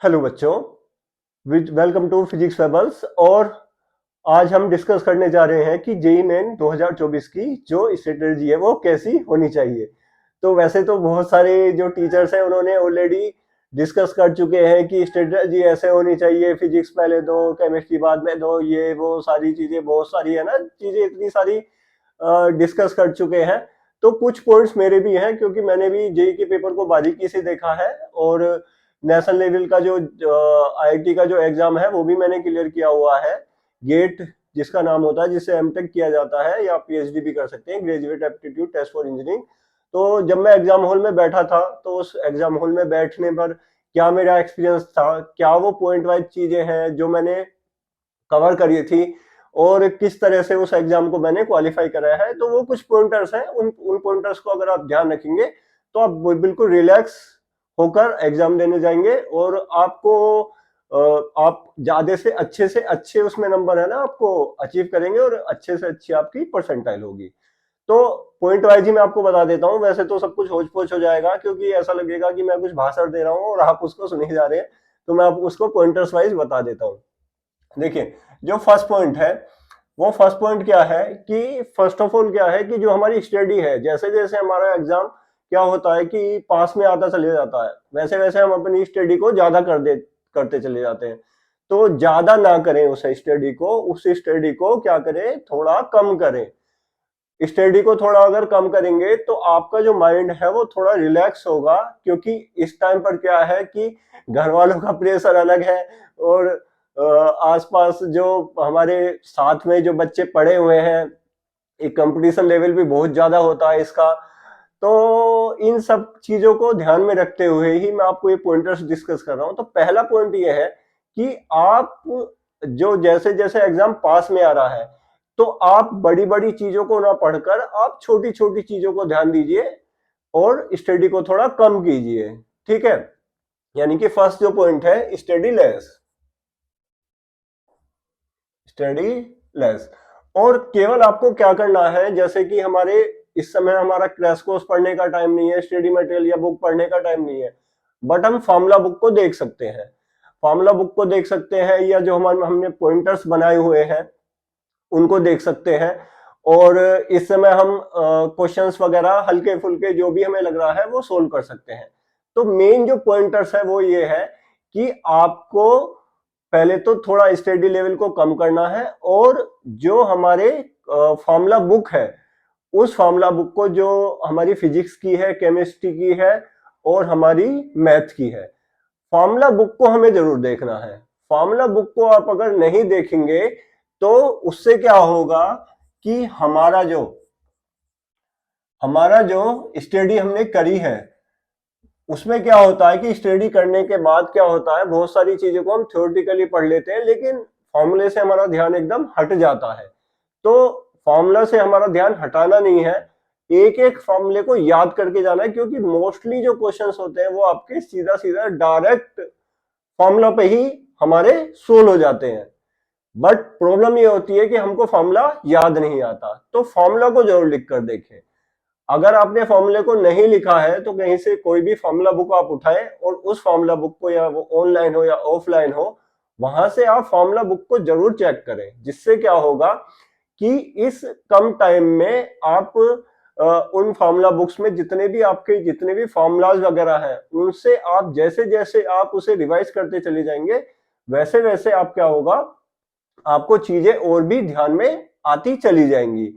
Hello बच्चों, welcome to physics fables. और आज हम डिस्कस करने जा रहे हैं कि जेईई मेन 2024 की जो स्ट्रेटेजी है वो कैसी होनी चाहिए। तो वैसे तो बहुत सारे जो टीचर्स हैं उन्होंने ऑलरेडी डिस्कस कर चुके हैं कि स्ट्रेटेजी ऐसे होनी चाहिए, फिजिक्स पहले दो केमिस्ट्री बाद में दो, ये वो सारी चीजें बहुत सारी है ना, चीजें इतनी सारी डिस्कस कर चुके हैं। तो कुछ पॉइंट्स मेरे भी हैं क्योंकि मैंने भी जेईई के पेपर को बारीकी से देखा है और नेशनल लेवल का जो आईआईटी का जो एग्जाम है वो भी मैंने क्लियर किया हुआ है। गेट जिसका नाम होता है, जिससे एमटेक किया जाता है या पीएचडी भी कर सकते हैं, graduate aptitude test for engineering. तो जब मैं एग्जाम हॉल में बैठा था तो उस एग्जाम हॉल में बैठने पर क्या मेरा एक्सपीरियंस था, क्या वो पॉइंट वाइज चीजें हैं जो मैंने कवर करी थी और किस तरह से उस एग्जाम को मैंने क्वालिफाई कराया है, तो वो कुछ पॉइंटर्स हैं। उन पॉइंटर्स को अगर आप ध्यान रखेंगे तो आप बिल्कुल रिलैक्स होकर एग्जाम देने जाएंगे और आपको आप ज्यादा से अच्छे उसमें नंबर है ना आपको अचीव करेंगे और अच्छे से अच्छी आपकी परसेंटाइल होगी। तो पॉइंट वाइज ही मैं आपको बता देता हूँ, वैसे तो सब कुछ होच पोच हो जाएगा क्योंकि ऐसा लगेगा कि मैं कुछ भाषण दे रहा हूँ और आप उसको सुने जा रहे हैं। तो मैं आपको उसको पॉइंटर्स वाइज बता देता हूँ। देखिए, जो फर्स्ट पॉइंट है वो फर्स्ट पॉइंट क्या है कि फर्स्ट ऑफ ऑल क्या है कि जो हमारी स्टडी है, जैसे जैसे हमारा एग्जाम क्या होता है कि पास में आता चले जाता है, वैसे वैसे हम अपनी स्टडी को ज्यादा करते चले जाते हैं। तो ज्यादा ना करें उस स्टडी को क्या करें, थोड़ा कम करें। स्टडी को थोड़ा अगर कम करेंगे तो आपका जो माइंड है वो थोड़ा रिलैक्स होगा, क्योंकि इस टाइम पर क्या है कि घर वालों का प्रेशर अलग है और आसपास जो हमारे साथ में जो बच्चे पढ़े हुए हैं, एक कंपटीशन लेवल भी बहुत ज्यादा होता है इसका। तो इन सब चीजों को ध्यान में रखते हुए ही मैं आपको ये पॉइंटर्स डिस्कस कर रहा हूं। तो पहला पॉइंट ये है कि आप जो जैसे जैसे एग्जाम पास में आ रहा है तो आप बड़ी बड़ी चीजों को ना पढ़कर आप छोटी छोटी चीजों को ध्यान दीजिए और स्टडी को थोड़ा कम कीजिए। ठीक है, यानी कि फर्स्ट जो पॉइंट है, स्टडी लेस। और केवल आपको क्या करना है, जैसे कि हमारे इस समय हमारा क्रैश कोर्स पढ़ने का टाइम नहीं है, स्टडी मटेरियल या बुक पढ़ने का टाइम नहीं है, बट हम फार्मूला बुक को देख सकते हैं। फार्मूला बुक को देख सकते हैं या जो हमने पॉइंटर्स बनाए हुए हैं उनको देख सकते हैं। और इस समय हम क्वेश्चंस वगैरह हल्के फुल्के जो भी हमें लग रहा है वो सोल्व कर सकते हैं। तो मेन जो पॉइंटर्स है वो ये है कि आपको पहले तो थोड़ा स्टडी लेवल को कम करना है और जो हमारे फॉर्मूला बुक है उस फॉर्मूला बुक को, जो हमारी फिजिक्स की है, केमिस्ट्री की है और हमारी मैथ की है, फॉर्मूला बुक को हमें जरूर देखना है। फॉर्मूला बुक को आप अगर नहीं देखेंगे तो उससे क्या होगा कि हमारा जो स्टडी हमने करी है उसमें क्या होता है कि स्टडी करने के बाद क्या होता है, बहुत सारी चीजों को हम थ्योरेटिकली पढ़ लेते हैं लेकिन फॉर्मूले से हमारा ध्यान एकदम हट जाता है। तो फॉर्मूला से हमारा ध्यान हटाना नहीं है, एक एक फॉर्मूले को याद करके जाना है, क्योंकि मोस्टली जो क्वेश्चंस होते हैं वो आपके सीधा सीधा डायरेक्ट फॉर्मूला पे ही हमारे सोल्व हो जाते हैं। बट प्रॉब्लम ये होती है कि हमको फॉर्मूला याद नहीं आता। तो फॉर्मूला को जरूर लिख कर देखें। अगर आपने फॉर्मूले को नहीं लिखा है तो कहीं से कोई भी फॉर्मूला बुक आप उठाएं और उस फॉर्मूला बुक को, या वो ऑनलाइन हो या ऑफलाइन हो, वहां से आप फॉर्मूला बुक को जरूर चेक करें। जिससे क्या होगा कि इस कम टाइम में आप उन फॉर्मूला बुक्स में जितने भी फॉर्मूलाज वगैरह हैं उनसे आप जैसे जैसे आप उसे रिवाइज करते चले जाएंगे, वैसे वैसे आप क्या होगा, आपको चीजें और भी ध्यान में आती चली जाएंगी।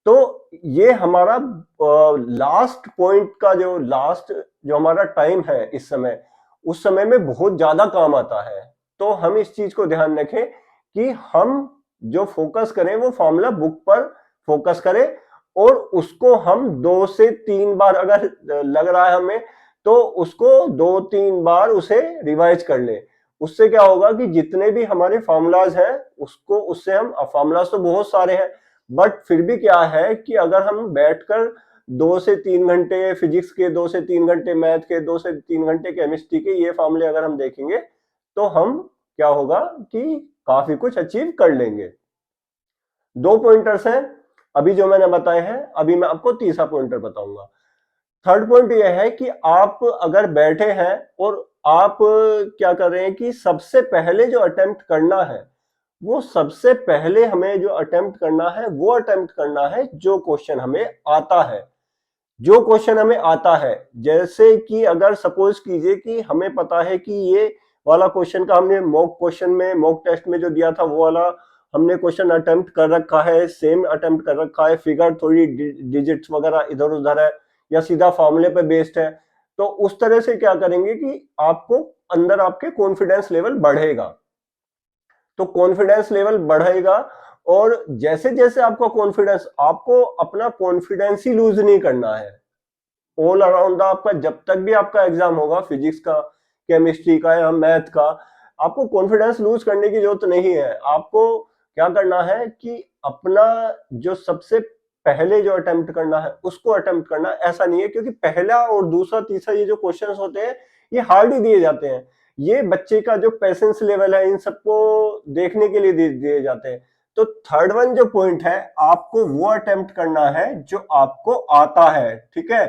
तो ये हमारा लास्ट पॉइंट का जो हमारा टाइम है इस समय, उस समय में बहुत ज्यादा काम आता है। तो हम इस चीज को ध्यान रखें कि हम जो फोकस करें वो फॉर्मूला बुक पर फोकस करें और उसको हम 2 से 3 बार, अगर लग रहा है हमें, तो उसको 2-3 बार उसे रिवाइज कर ले। उससे क्या होगा कि जितने भी हमारे फॉर्मूलाज हैं उससे हम, फॉर्मूलाज तो बहुत सारे हैं बट फिर भी क्या है कि अगर हम बैठकर 2 से 3 घंटे फिजिक्स के, 2 से 3 घंटे मैथ के, 2 से 3 घंटे केमिस्ट्री के ये फॉर्मूले अगर हम देखेंगे तो हम क्या होगा कि काफी कुछ अचीव कर लेंगे। 2 पॉइंटर्स हैं अभी जो मैंने बताए हैं, अभी मैं आपको तीसरा पॉइंटर बताऊंगा। थर्ड पॉइंट यह है कि आप अगर बैठे हैं और आप क्या कर रहे हैं कि सबसे पहले जो अटेम्प्ट करना है, वो सबसे पहले हमें जो अटेम्प्ट करना है वो अटेम्प्ट करना है जो क्वेश्चन हमें आता है। जो क्वेश्चन हमें आता है, जैसे कि अगर सपोज कीजिए कि हमें पता है कि ये वाला क्वेश्चन का हमने मॉक क्वेश्चन में, मॉक टेस्ट में जो दिया था वो वाला हमने क्वेश्चन अटेम्प्ट कर रखा है, सेम अटेम्प्ट कर रखा है, फिगर थोड़ी डिजिट्स वगैरह इधर उधर है या सीधा फॉर्मूले पे बेस्ड है, तो उस तरह से क्या करेंगे कि आपको अंदर आपके कॉन्फिडेंस लेवल बढ़ेगा। तो कॉन्फिडेंस लेवल बढ़ेगा और जैसे जैसे आपका कॉन्फिडेंस, आपको अपना कॉन्फिडेंस ही लूज नहीं करना है ऑल अराउंड आपका। जब तक भी आपका एग्जाम होगा फिजिक्स का, केमिस्ट्री का या मैथ का, आपको कॉन्फिडेंस लूज करने की जरूरत नहीं है। आपको क्या करना है कि अपना जो सबसे पहले जो अटेम्प्ट करना है उसको अटेम्प्ट करना। ऐसा नहीं है, क्योंकि पहला और दूसरा तीसरा ये जो क्वेश्चंस होते हैं ये हार्ड ही दिए जाते हैं। ये बच्चे का जो पेशेंस लेवल है इन सबको देखने के लिए दिए जाते हैं। तो थर्ड वन जो पॉइंट है, आपको वो अटेम्प्ट करना है जो आपको आता है, ठीक है।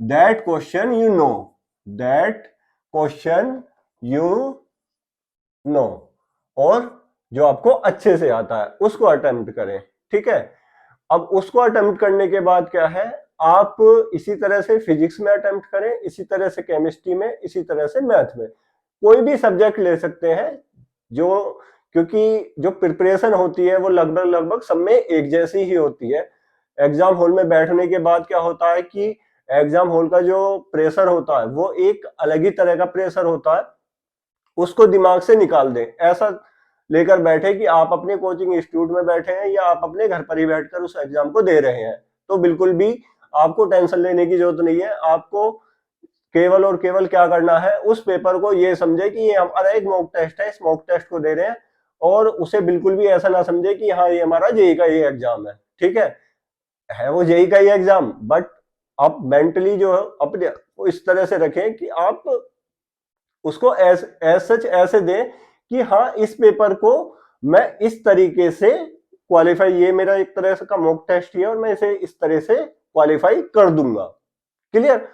That question you know, that question you know, और जो आपको अच्छे से आता है उसको अटेम्प्ट करें, ठीक है। अब उसको अटेम्प्ट करने के बाद क्या है, आप इसी तरह से फिजिक्स में अटेम्प्ट करें, इसी तरह से केमिस्ट्री में, इसी तरह से मैथ में, कोई भी सब्जेक्ट ले सकते हैं। जो, क्योंकि जो प्रिपरेशन होती है वो लगभग लगभग सब में एक जैसी ही होती है। एग्जाम हॉल में बैठने के बाद क्या होता है कि एग्जाम हॉल का जो प्रेशर होता है वो एक अलग ही तरह का प्रेशर होता है, उसको दिमाग से निकाल दें। ऐसा लेकर बैठे कि आप अपने कोचिंग इंस्टीट्यूट में बैठे हैं या आप अपने घर पर ही बैठकर उस एग्जाम को दे रहे हैं, तो बिल्कुल भी आपको टेंशन लेने की जरूरत नहीं है। आपको केवल और केवल क्या करना है, उस पेपर को ये समझे कि ये हमारा एक मॉक टेस्ट है, इस मॉक टेस्ट को दे रहे हैं, और उसे बिल्कुल भी ऐसा ना समझे कि हाँ ये हमारा जेई का ये एग्जाम है, ठीक है वो जेई का ही एग्जाम, बट आप मेंटली जो है अपने इस तरह से रखें कि आप उसको एज सच ऐसे दें कि हाँ इस पेपर को मैं इस तरीके से क्वालिफाई, ये मेरा एक तरह से का मॉक टेस्ट है और मैं इसे इस तरह से क्वालिफाई कर दूंगा। क्लियर।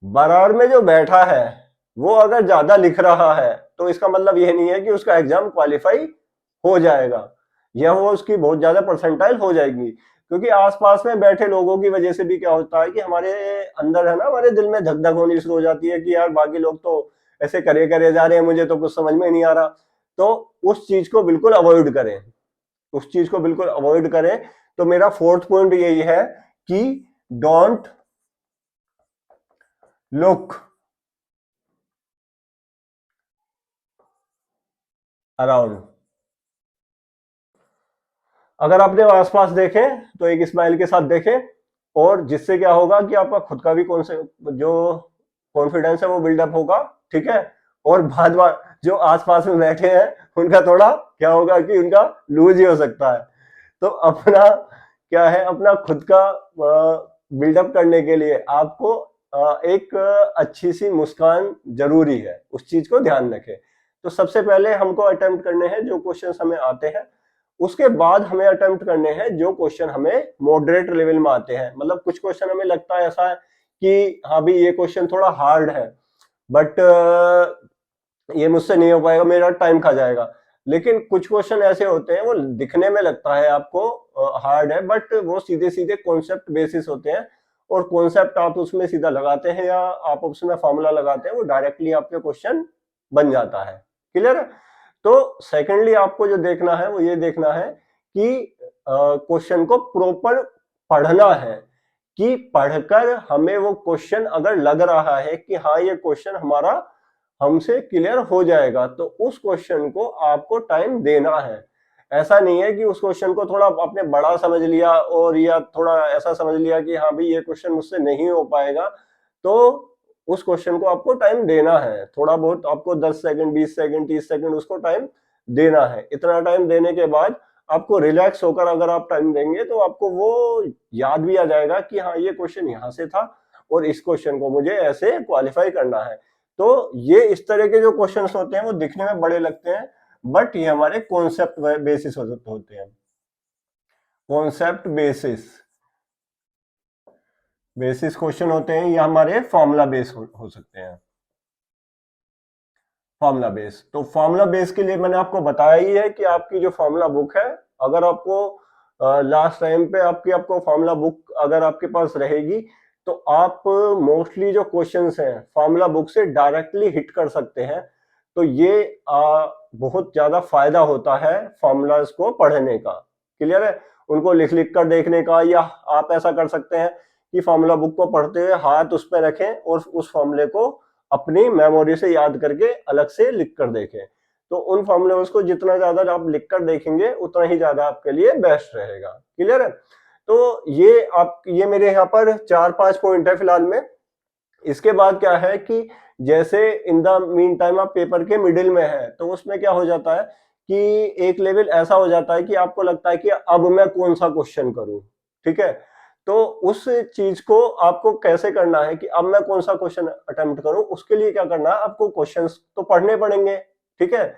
बराबर में जो बैठा है वो अगर ज्यादा लिख रहा है तो इसका मतलब यह नहीं है कि उसका एग्जाम क्वालिफाई हो जाएगा या वो उसकी बहुत ज्यादा परसेंटाइल हो जाएगी, क्योंकि आसपास में बैठे लोगों की वजह से भी क्या होता है कि हमारे अंदर है ना, हमारे दिल में धक धक होनी शुरू हो जाती है कि यार बाकी लोग तो ऐसे करे करे जा रहे हैं, मुझे तो कुछ समझ में नहीं आ रहा। तो उस चीज को बिल्कुल अवॉइड करें, उस चीज को बिल्कुल अवॉइड करें। तो मेरा फोर्थ पॉइंट यही है कि डोंट लुक अराउंड। अगर आपने आसपास देखे तो एक स्माइल के साथ देखें, और जिससे क्या होगा कि आपका खुद का भी कौन से जो कॉन्फिडेंस है वो बिल्डअप होगा, ठीक है। और बाद में जो आसपास में बैठे हैं उनका थोड़ा क्या होगा कि उनका लूज ही हो सकता है। तो अपना क्या है, अपना खुद का बिल्डअप करने के लिए आपको एक अच्छी सी मुस्कान जरूरी है, उस चीज को ध्यान रखें। तो सबसे पहले हमको अटेम्प्ट करने हैं जो क्वेश्चन हमें आते हैं, उसके बाद हमें अटेम्प्ट करने हैं जो क्वेश्चन हमें मॉडरेट लेवल में आते हैं। मतलब कुछ क्वेश्चन हमें लगता है ऐसा है कि हाँ भी ये क्वेश्चन थोड़ा हार्ड है, बट ये मुझसे नहीं हो पाएगा, मेरा टाइम खा जाएगा। लेकिन कुछ क्वेश्चन ऐसे होते हैं वो दिखने में लगता है आपको हार्ड है, बट वो सीधे सीधे कॉन्सेप्ट बेसिस होते हैं, और कॉन्सेप्ट आप उसमें सीधा लगाते हैं या आप उसमें फॉर्मूला लगाते हैं, वो डायरेक्टली आपके क्वेश्चन बन जाता है। क्लियर है। तो सेकेंडली आपको जो देखना है वो ये देखना है कि क्वेश्चन को प्रॉपर पढ़ना है, कि पढ़कर हमें वो क्वेश्चन अगर लग रहा है कि हाँ ये क्वेश्चन हमारा हमसे क्लियर हो जाएगा, तो उस क्वेश्चन को आपको टाइम देना है। ऐसा नहीं है कि उस क्वेश्चन को थोड़ा आपने बड़ा समझ लिया और या थोड़ा ऐसा समझ लिया कि हाँ भाई ये क्वेश्चन मुझसे नहीं हो पाएगा, तो उस क्वेश्चन को आपको टाइम देना है। थोड़ा बहुत आपको 10 सेकंड, 20 सेकंड, 30 सेकंड उसको टाइम देना है। इतना टाइम देने के बाद आपको रिलैक्स होकर अगर आप टाइम देंगे तो आपको वो याद भी आ जाएगा कि हाँ ये क्वेश्चन यहाँ से था और इस क्वेश्चन को मुझे ऐसे क्वालिफाई करना है। तो ये इस तरह के जो क्वेश्चंस होते हैं वो दिखने में बड़े लगते हैं, बट ये हमारे कॉन्सेप्ट बेसिस होते हैं। कॉन्सेप्ट बेसिस क्वेश्चन होते हैं या हमारे फॉर्मूला बेस हो सकते हैं। Formula base. तो फॉर्मूला बेस के लिए मैंने आपको बताया ही है कि आपकी जो फॉर्मूला बुक है, अगर आपको लास्ट टाइम पे आपको फॉर्मूला बुक अगर आपके पास रहेगी तो आप मोस्टली जो क्वेश्चंस हैं फॉर्मूला बुक से डायरेक्टली हिट कर सकते हैं। तो ये बहुत ज्यादा फायदा होता है फॉर्मूलाज को पढ़ने का। क्लियर है? उनको लिख लिख कर देखने का, या आप ऐसा कर सकते हैं कि फॉर्मूला बुक को पढ़ते हुए हाथ उस पर रखें और उस फॉर्मूले को अपनी मेमोरी से याद करके अलग से लिख कर देखें। तो उन फॉर्मूले को जितना ज्यादा आप लिख कर देखेंगे उतना ही ज्यादा आपके लिए बेस्ट रहेगा। क्लियर है? तो ये मेरे यहाँ पर 4-5 पॉइंट है फिलहाल में। इसके बाद क्या है कि जैसे इन द मीन टाइम आप पेपर के मिडिल में है तो उसमें क्या हो जाता है कि एक लेवल ऐसा हो जाता है कि आपको लगता है कि अब मैं कौन सा क्वेश्चन करूं। ठीक है? तो उस चीज को आपको कैसे करना है कि अब मैं कौन सा क्वेश्चन अटेम्प्ट करूं, उसके लिए क्या करना है, आपको क्वेश्चंस तो पढ़ने पड़ेंगे। ठीक है?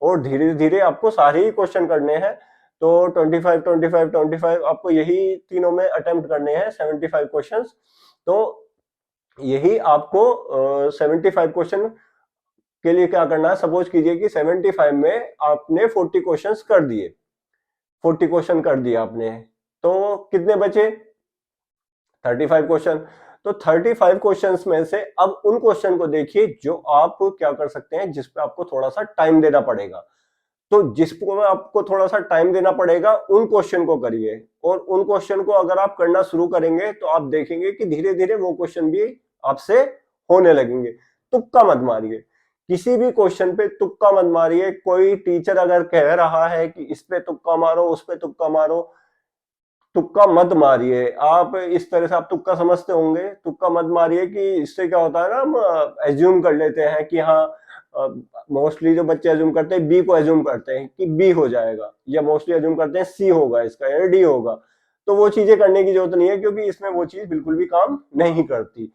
और धीरे धीरे आपको सारे ही क्वेश्चन करने हैं। तो 25 25 25 आपको यही तीनों में अटेम्प्ट करने हैं, 75 क्वेश्चंस। तो यही आपको 75 क्वेश्चन के लिए क्या करना है, सपोज कीजिए कि 75 में आपने 40 क्वेश्चंस कर दिए, 40 क्वेश्चन कर दिए आपने, तो कितने बचे? 35 क्वेश्चन। तो 35 क्वेश्चंस में से अब उन क्वेश्चन को देखिए जो आप क्या कर सकते हैं, जिस पे आपको थोड़ा सा टाइम देना पड़ेगा। तो जिसको आपको थोड़ा सा टाइम देना पड़ेगा उन क्वेश्चन को करिए, और उन क्वेश्चन को अगर आप करना शुरू करेंगे तो आप देखेंगे कि धीरे धीरे वो क्वेश्चन भी आपसे होने लगेंगे। तुक्का मत मारिए, किसी भी क्वेश्चन पे तुक्का मत मारिए। कोई टीचर अगर कह रहा है कि इस पे तुक्का मारो, उस पे तुक्का मारो, तुक्का मत मारिए। आप इस तरह से आप तुक्का समझते होंगे, तुक्का मत मारिए कि इससे क्या होता है ना, हम एज्यूम कर लेते हैं कि हाँ, मोस्टली जो बच्चे एज्यूम करते हैं बी को एज्यूम करते हैं कि बी हो जाएगा, या मोस्टली एज्यूम करते हैं सी होगा इसका या डी होगा। तो वो चीजें करने की जरूरत नहीं है, क्योंकि इसमें वो चीज बिल्कुल भी काम नहीं करती।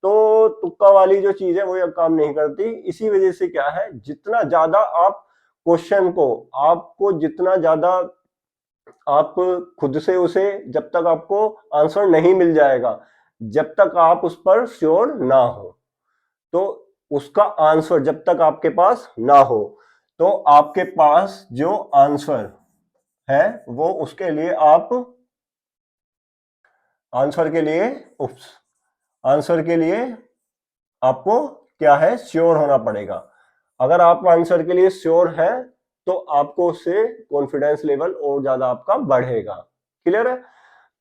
तो तुक्का वाली जो चीज है वो ये काम नहीं करती। इसी वजह से क्या है, जितना ज्यादा आप क्वेश्चन को, आपको जितना ज्यादा आप खुद से उसे, जब तक आपको आंसर नहीं मिल जाएगा, जब तक आप उस पर श्योर ना हो, तो उसका आंसर जब तक आपके पास ना हो, तो आपके पास जो आंसर है वो उसके लिए आप आंसर के लिए आंसर के लिए आपको क्या है, श्योर होना पड़ेगा। अगर आप आंसर के लिए श्योर हैं तो आपको उससे कॉन्फिडेंस लेवल और ज्यादा आपका बढ़ेगा। क्लियर है?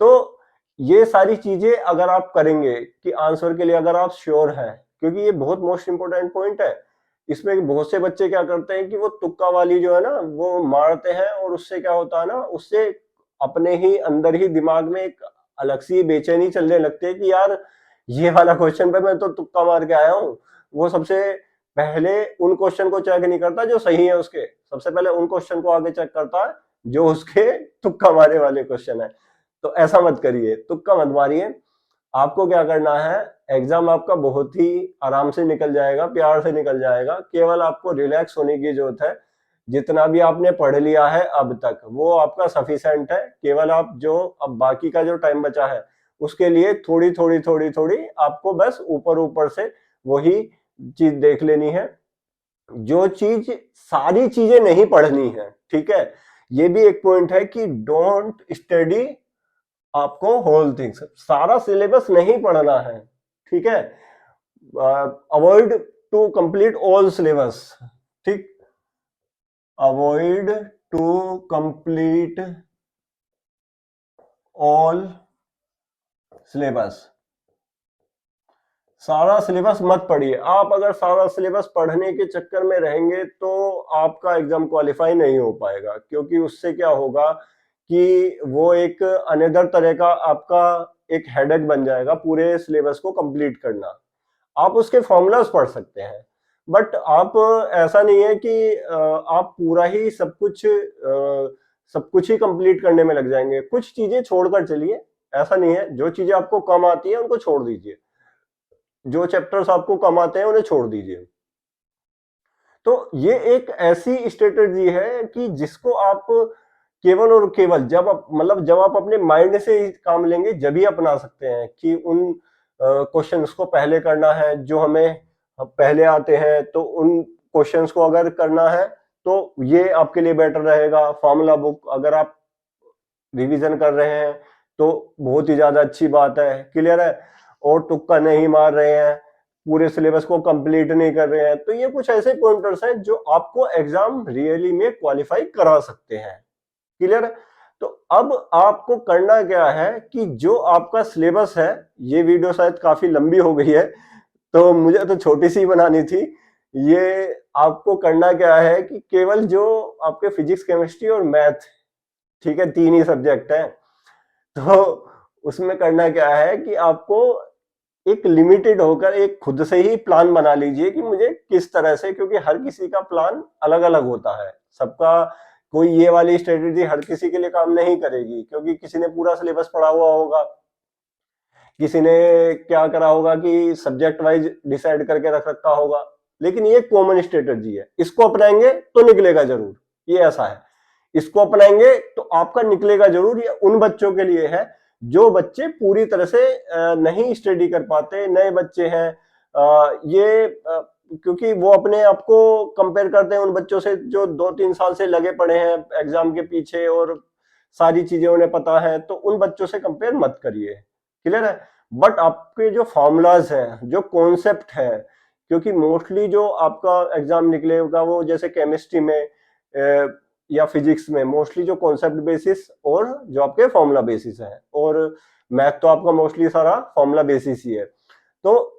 तो ये सारी चीजें अगर आप करेंगे कि आंसर के लिए अगर आप श्योर हैं, क्योंकि ये बहुत मोस्ट इंपोर्टेंट पॉइंट है। इसमें बहुत से बच्चे क्या करते हैं कि वो तुक्का वाली जो है ना वो मारते हैं, और उससे क्या होता है ना, उससे अपने ही अंदर ही दिमाग में एक अलग सी बेचैनी चलने लगती है कि यार ये वाला क्वेश्चन पे मैं तो तुक्का मार के आया हूँ। वो सबसे पहले उन क्वेश्चन को चेक नहीं करता जो सही है उसके, सबसे पहले उन क्वेश्चन को आगे चेक करता है जो उसके तुक्का मारे वाले क्वेश्चन है। तो ऐसा मत करिए, तुक्का मत मारिए। आपको क्या करना है, एग्जाम आपका बहुत ही आराम से निकल जाएगा, प्यार से निकल जाएगा। केवल आपको रिलैक्स होने की जरूरत है। जितना भी आपने पढ़ लिया है अब तक वो आपका सफिशिएंट है। केवल आप जो अब बाकी का जो टाइम बचा है उसके लिए थोड़ी थोड़ी थोड़ी थोड़ी आपको बस ऊपर ऊपर से वही चीज देख लेनी है। जो चीज, सारी चीजें नहीं पढ़नी है। ठीक है? ये भी एक पॉइंट है कि डोंट स्टडी आपको होल थिंग्स, सारा सिलेबस नहीं पढ़ना है। ठीक है? Avoid to complete all syllabus. ठीक, avoid to complete all syllabus. सारा सिलेबस मत पढ़िए। आप अगर सारा सिलेबस पढ़ने के चक्कर में रहेंगे तो आपका एग्जाम क्वालिफाई नहीं हो पाएगा, क्योंकि उससे क्या होगा कि वो एक अनदर तरह का आपका एक हेडेक बन जाएगा पूरे सिलेबस को कंप्लीट करना। आप उसके फॉर्मूलाज पढ़ सकते हैं, बट आप ऐसा नहीं है कि आप पूरा ही सब कुछ ही कंप्लीट करने में लग जाएंगे। कुछ चीजें छोड़कर चलिए, ऐसा नहीं है। जो चीजें आपको कम आती है उनको छोड़ दीजिए, जो चैप्टर्स आपको कम आते हैं उन्हें छोड़ दीजिए। तो ये एक ऐसी स्ट्रेटेजी है कि जिसको आप केवल और केवल जब आप अपने माइंड से ही काम लेंगे जब ही अपना सकते हैं कि उन क्वेश्चंस को पहले करना है जो हमें पहले आते हैं, तो उन क्वेश्चंस को अगर करना है तो ये आपके लिए बेटर रहेगा। फॉर्मूला बुक अगर आप रिवीजन कर रहे हैं तो बहुत ही ज्यादा अच्छी बात है, क्लियर है। और तुक्का नहीं मार रहे हैं, पूरे सिलेबस को कंप्लीट नहीं कर रहे हैं, तो ये कुछ ऐसे पॉइंटर्स हैं जो आपको एग्जाम रियली में क्वालिफाई करा सकते हैं, क्लियर है। तो अब आपको करना क्या है कि जो आपका सिलेबस है, ये वीडियो शायद काफी लंबी हो गई है तो मुझे तो छोटी सी बनानी थी। ये आपको करना क्या है कि केवल जो आपके फिजिक्स, केमिस्ट्री और मैथ, ठीक है, 3 ही सब्जेक्ट हैं, तो उसमें करना क्या है कि आपको एक लिमिटेड होकर एक खुद से ही प्लान बना लीजिए कि मुझे किस तरह से, क्योंकि हर किसी का प्लान अलग अलग होता है, सबका कोई ये वाली स्ट्रेटेजी हर किसी के लिए काम नहीं करेगी, क्योंकि किसी ने पूरा सिलेबस पढ़ा हुआ होगा, किसी ने क्या करा होगा कि सब्जेक्ट वाइज डिसाइड करके रख रखा होगा, लेकिन ये कॉमन स्ट्रेटेजी है, इसको अपनाएंगे तो निकलेगा जरूर, ये ऐसा है। इसको अपनाएंगे तो आपका निकलेगा जरूर। ये उन बच्चों के लिए है जो बच्चे पूरी तरह से नहीं स्टडी कर पाते, नए बच्चे हैं, क्योंकि वो अपने आप को कंपेयर करते हैं उन बच्चों से जो 2-3 साल से लगे पड़े हैं एग्जाम के पीछे और सारी चीजें उन्हें पता है, तो उन बच्चों से कंपेयर मत करिए, क्लियर है। बट आपके जो फॉर्मूलाज हैं, जो कॉन्सेप्ट है, क्योंकि मोस्टली जो आपका एग्जाम निकलेगा वो जैसे केमिस्ट्री में या फिजिक्स में मोस्टली जो कॉन्सेप्ट बेसिस और जो आपके फॉर्मूला बेसिस है, और मैथ तो आपका मोस्टली सारा फॉर्मूला बेसिस ही है, तो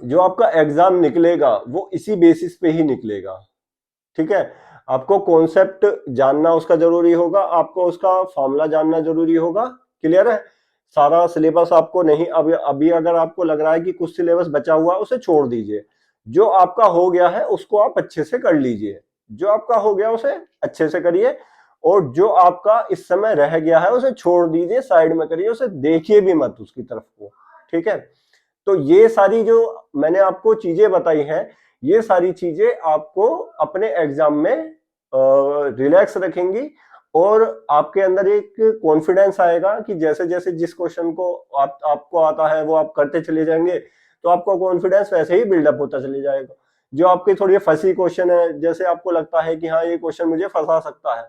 जो आपका एग्जाम निकलेगा वो इसी बेसिस पे ही निकलेगा, ठीक है। आपको कॉन्सेप्ट जानना उसका जरूरी होगा, आपको उसका फॉर्मूला जानना जरूरी होगा, क्लियर है। सारा सिलेबस आपको नहीं, अभी अगर आपको लग रहा है कि कुछ सिलेबस बचा हुआ उसे छोड़ दीजिए, जो आपका हो गया है उसको आप अच्छे से कर लीजिए, जो आपका हो गया उसे अच्छे से करिए, और जो आपका इस समय रह गया है उसे छोड़ दीजिए, साइड में करिए, उसे देखिए भी मत उसकी तरफ को, ठीक है। तो ये सारी जो मैंने आपको चीजें बताई हैं, ये सारी चीजें आपको अपने एग्जाम में रिलैक्स रखेंगी, और आपके अंदर एक कॉन्फिडेंस आएगा कि जैसे जैसे जिस क्वेश्चन को आपको आता है वो आप करते चले जाएंगे, तो आपका कॉन्फिडेंस वैसे ही बिल्डअप होता चले जाएगा। जो आपके थोड़ी फंसी क्वेश्चन है, जैसे आपको लगता है कि हाँ ये क्वेश्चन मुझे फंसा सकता है,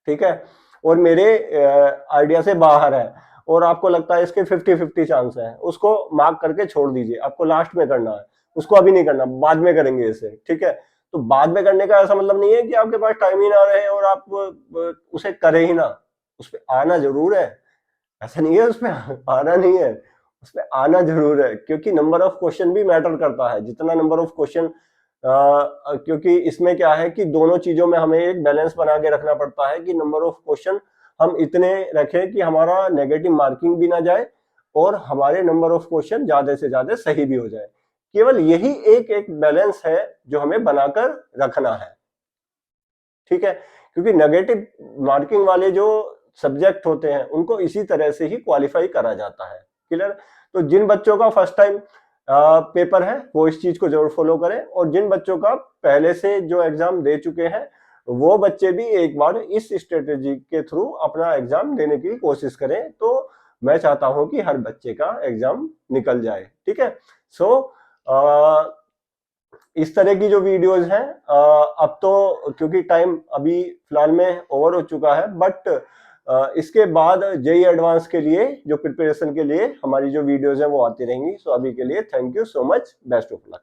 ठीक है, और मेरे आइडिया से बाहर है, और आपको लगता है इसके 50-50 चांस है, उसको मार्क करके छोड़ दीजिए, आपको लास्ट में करना है, उसको अभी नहीं करना, बाद में करेंगे इसे, ठीक है। तो बाद में करने का ऐसा मतलब नहीं है कि आपके पास टाइम ही ना रहे और आप उसे करें ही ना, उस पर आना जरूर है, ऐसा नहीं है उसमें आना नहीं है, उसमें आना जरूर है, क्योंकि नंबर ऑफ क्वेश्चन भी मैटर करता है, जितना नंबर ऑफ क्वेश्चन, क्योंकि इसमें क्या है कि दोनों चीजों में हमें एक बैलेंस बना के रखना पड़ता है कि नंबर ऑफ क्वेश्चन हम इतने रखें कि हमारा नेगेटिव मार्किंग भी ना जाए और हमारे नंबर ऑफ क्वेश्चन ज्यादा से ज्यादा सही भी हो जाए। केवल यही एक एक बैलेंस है जो हमें बनाकर रखना है, ठीक है। क्योंकि नेगेटिव मार्किंग वाले जो सब्जेक्ट होते हैं उनको इसी तरह से ही क्वालिफाई करा जाता है, क्लियर। तो जिन बच्चों का फर्स्ट टाइम पेपर है वो इस चीज को जरूर फॉलो करें, और जिन बच्चों का पहले से जो एग्जाम दे चुके हैं वो बच्चे भी एक बार इस स्ट्रेटेजी के थ्रू अपना एग्जाम देने की कोशिश करें, तो मैं चाहता हूं कि हर बच्चे का एग्जाम निकल जाए, ठीक है। सो इस तरह की जो वीडियोस हैं, अब तो क्योंकि टाइम अभी फिलहाल में ओवर हो चुका है, बट इसके बाद जेई एडवांस के लिए जो प्रिपरेशन के लिए हमारी जो वीडियोस हैं वो आती रहेंगी। सो अभी के लिए thank you so much, best of luck.